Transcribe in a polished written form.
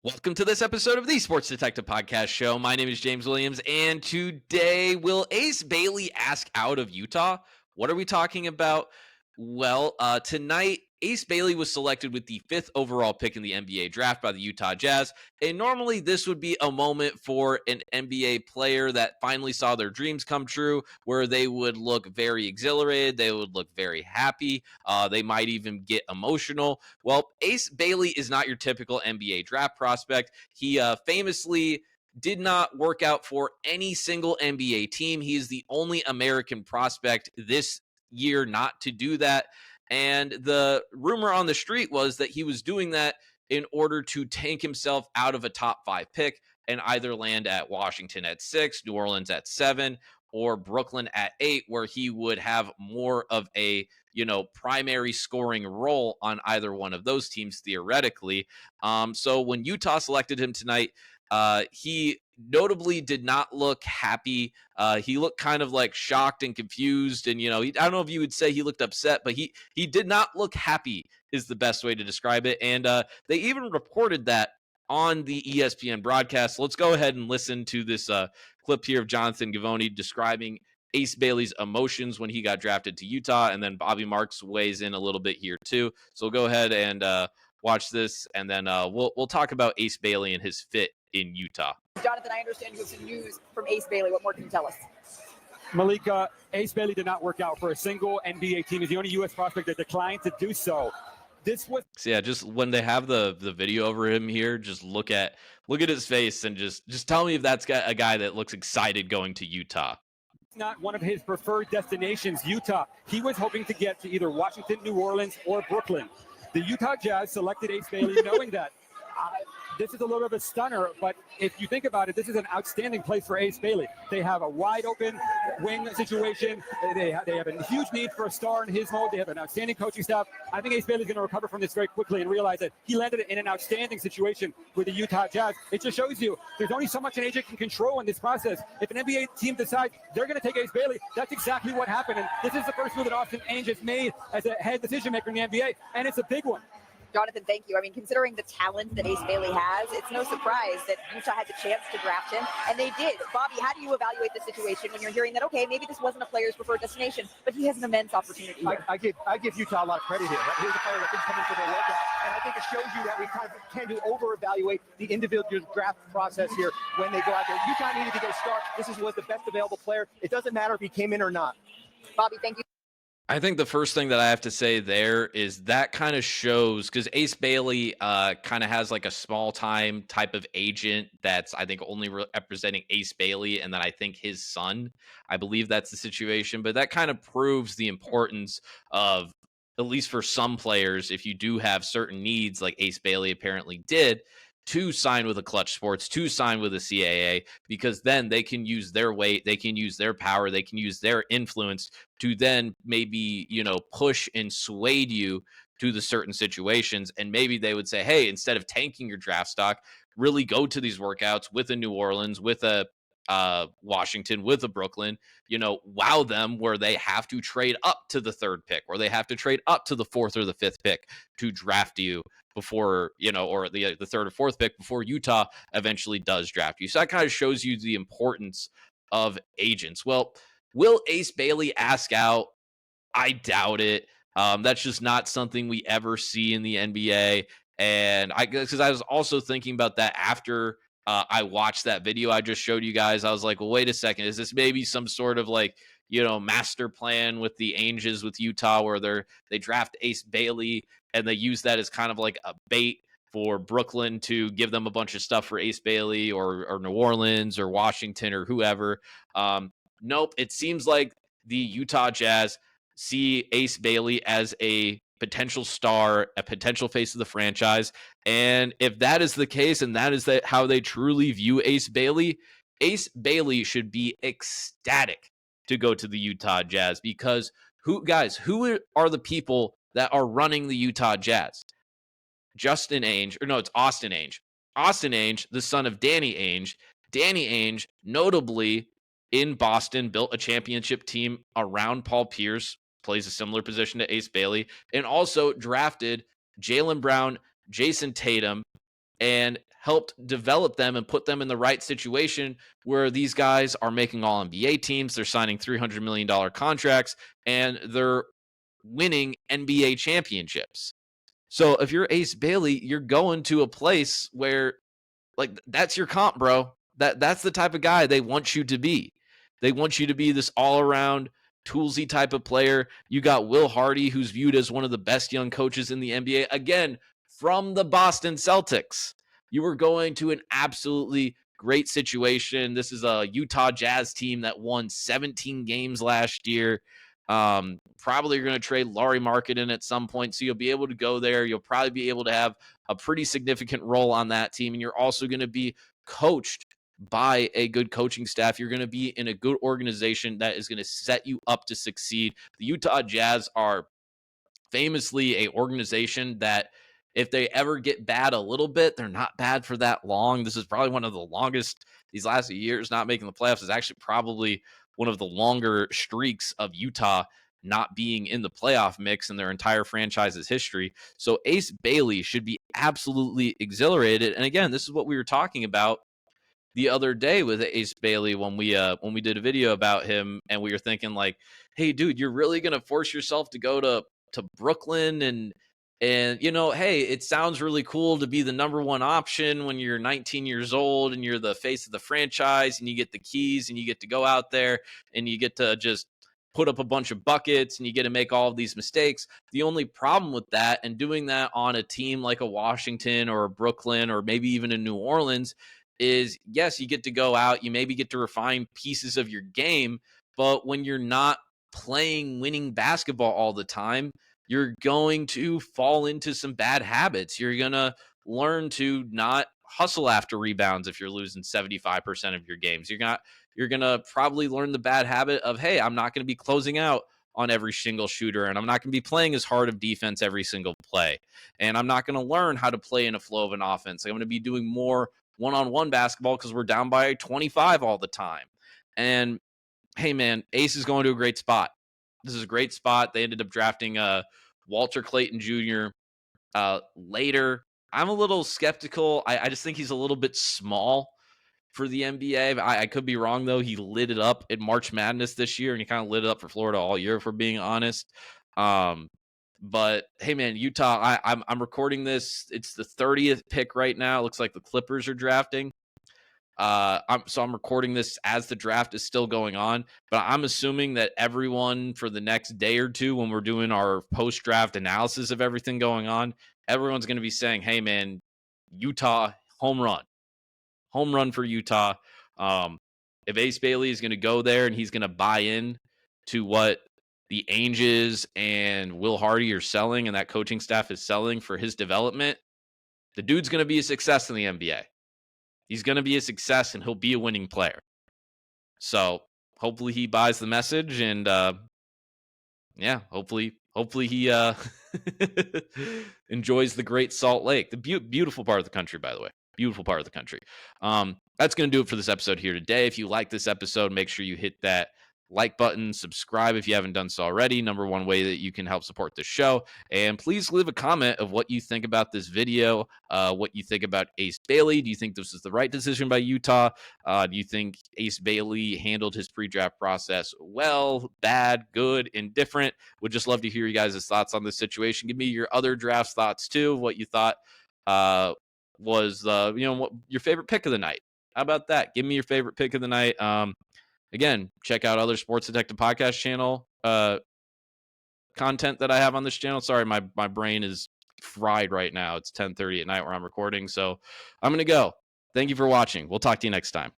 Welcome to this episode of the Sports Detective Podcast Show. My name is James Williams, and today, will Ace Bailey ask out of Utah? What are we talking about? Well, tonight, Ace Bailey was selected with the 5th overall pick in the NBA draft by the Utah Jazz. And normally, this would be a moment for an NBA player that finally saw their dreams come true, where they would look very exhilarated, they would look very happy, they might even get emotional. Well, Ace Bailey is not your typical NBA draft prospect. He famously did not work out for any single NBA team. He is the only American prospect this year not to do that. And the rumor on the street was that he was doing that in order to tank himself out of a top 5 pick and either land at Washington at 6, New Orleans at 7, or Brooklyn at 8, where he would have more of a primary scoring role on either one of those teams theoretically. So when Utah selected him tonight, he notably did not look happy. He looked kind of like shocked and confused, and I don't know if you would say he looked upset, but he did not look happy is the best way to describe it. And they even reported that on the ESPN broadcast. So let's go ahead and listen to this clip here of Jonathan Givony describing Ace Bailey's emotions when he got drafted to Utah, and then Bobby Marks weighs in a little bit here too. So we'll go ahead and watch this, and then we'll talk about Ace Bailey and his fit in Utah. Jonathan, I understand you have some news from Ace Bailey. What more can you tell us? Malika, Ace Bailey did not work out for a single NBA team. He's the only U.S. prospect that declined to do so. So yeah, just when they have the video over him here, just look at his face and just tell me if that's a guy that looks excited going to Utah. Not one of his preferred destinations, Utah. He was hoping to get to either Washington, New Orleans, or Brooklyn. The Utah Jazz selected Ace Bailey knowing that. This is a little bit of a stunner, but if you think about it, this is an outstanding place for Ace Bailey. They have a wide open wing situation. They have a huge need for a star in his mode. They have an outstanding coaching staff. I think Ace Bailey's going to recover from this very quickly and realize that he landed in an outstanding situation with the Utah Jazz. It just shows you there's only so much an agent can control in this process. If an NBA team decides they're going to take Ace Bailey, that's exactly what happened. And this is the first move that Austin Ainge has made as a head decision maker in the NBA, and it's a big one. Jonathan, thank you. I mean, considering the talent that Ace Bailey has, it's no surprise that Utah had the chance to draft him, and they did. Bobby, how do you evaluate the situation when you're hearing that, okay, maybe this wasn't a player's preferred destination, but he has an immense opportunity here? I give Utah a lot of credit here. Here's a player that didn't come in for their workout, and I think it shows you that we kind of tend to over-evaluate the individual draft process here when they go out there. Utah needed to get a start. This was the best available player. It doesn't matter if he came in or not. Bobby, thank you. I think the first thing that I have to say there is that kind of shows, because Ace Bailey kind of has like a small time type of agent that's, I think, only representing Ace Bailey, and then I think his son. I believe that's the situation, but that kind of proves the importance of, at least for some players, if you do have certain needs like Ace Bailey apparently did, to sign with a Clutch Sports, to sign with a CAA, because then they can use their weight, they can use their power, they can use their influence to then maybe, push and sway you to the certain situations. And maybe they would say, hey, instead of tanking your draft stock, really go to these workouts with a New Orleans, with a Washington, with a Brooklyn, wow them where they have to trade up to the 3rd pick, or they have to trade up to the 4th or the 5th pick to draft you before, or the 3rd or 4th pick before Utah eventually does draft you. So that kind of shows you the importance of agents. Well, will Ace Bailey ask out? I doubt it. That's just not something we ever see in the NBA. And because I was also thinking about that after I watched that video I just showed you guys. I was like, well, wait a second. Is this maybe some sort of like, master plan with the Ainges with Utah, where they draft Ace Bailey and they use that as kind of like a bait for Brooklyn to give them a bunch of stuff for Ace Bailey, or New Orleans or Washington or whoever? Nope. It seems like the Utah Jazz see Ace Bailey as a potential star, a potential face of the franchise. And if that is the case, and that is how they truly view Ace Bailey should be ecstatic to go to the Utah Jazz, because who are the people that are running the Utah Jazz? Austin Ainge. Austin Ainge, the son of Danny Ainge. Danny Ainge, notably in Boston, built a championship team around Paul Pierce, plays a similar position to Ace Bailey, and also drafted Jaylen Brown, Jason Tatum, and helped develop them and put them in the right situation where these guys are making all NBA teams. They're signing $300 million contracts and they're winning NBA championships. So if you're Ace Bailey, you're going to a place where, like, that's your comp, bro. That's the type of guy they want you to be. They want you to be this all-around toolsy type of player. You got Will Hardy, who's viewed as one of the best young coaches in the NBA. Again, from the Boston Celtics. You were going to an absolutely great situation. This is a Utah Jazz team that won 17 games last year. Probably you're going to trade Lauri Markkanen at some point, so you'll be able to go there. You'll probably be able to have a pretty significant role on that team, and you're also going to be coached by a good coaching staff. You're going to be in a good organization that is going to set you up to succeed. The Utah Jazz are famously a organization that if they ever get bad a little bit, they're not bad for that long. This is probably one of the longest, these last few years not making the playoffs is actually probably one of the longer streaks of Utah not being in the playoff mix in their entire franchise's history. So Ace Bailey should be absolutely exhilarated. And again, this is what we were talking about the other day with Ace Bailey when we did a video about him, and we were thinking like, hey dude, you're really going to force yourself to go to Brooklyn and you know, hey, it sounds really cool to be the number one option when you're 19 years old and you're the face of the franchise and you get the keys and you get to go out there and you get to just put up a bunch of buckets and you get to make all of these mistakes. The only problem with that and doing that on a team like a Washington or a Brooklyn or maybe even a New Orleans is, yes, you get to go out, you maybe get to refine pieces of your game, but when you're not playing winning basketball all the time, you're going to fall into some bad habits. You're going to learn to not hustle after rebounds if you're losing 75% of your games. You're going to probably learn the bad habit of, hey, I'm not going to be closing out on every single shooter, and I'm not going to be playing as hard of defense every single play. And I'm not going to learn how to play in a flow of an offense. I'm going to be doing more one-on-one basketball because we're down by 25 all the time. And hey, man, Ace is going to a great spot. This is a great spot. They ended up drafting Walter Clayton Jr. Later. I'm a little skeptical. I just think he's a little bit small for the NBA. I could be wrong, though. He lit it up in March Madness this year, and he kind of lit it up for Florida all year, if we're being honest. But, hey, man, Utah, I'm recording this. It's the 30th pick right now. It looks like the Clippers are drafting. I'm recording this as the draft is still going on, but I'm assuming that everyone for the next day or two, when we're doing our post-draft analysis of everything going on, everyone's going to be saying, hey, man, Utah, home run for Utah. If Ace Bailey is going to go there and he's going to buy in to what the Ainges and Will Hardy are selling and that coaching staff is selling for his development, the dude's going to be a success in the NBA. He's going to be a success, and he'll be a winning player. So hopefully he buys the message, and hopefully he enjoys the Great Salt Lake, the beautiful part of the country, by the way. Beautiful part of the country. That's going to do it for this episode here today. If you like this episode, make sure you hit that like button, subscribe if you haven't done so already. Number one way that you can help support the show. And please leave a comment of what you think about this video, what you think about Ace Bailey. Do you think this is the right decision by Utah? Do you think Ace Bailey handled his pre-draft process well, bad, good, indifferent? Would just love to hear you guys' thoughts on this situation. Give me your other draft thoughts too, what you thought was what your favorite pick of the night. How about that? Give me your favorite pick of the night. Again, check out other Sports Detective podcast channel content that I have on this channel. Sorry, my brain is fried right now. It's 10:30 at night where I'm recording, so I'm going to go. Thank you for watching. We'll talk to you next time.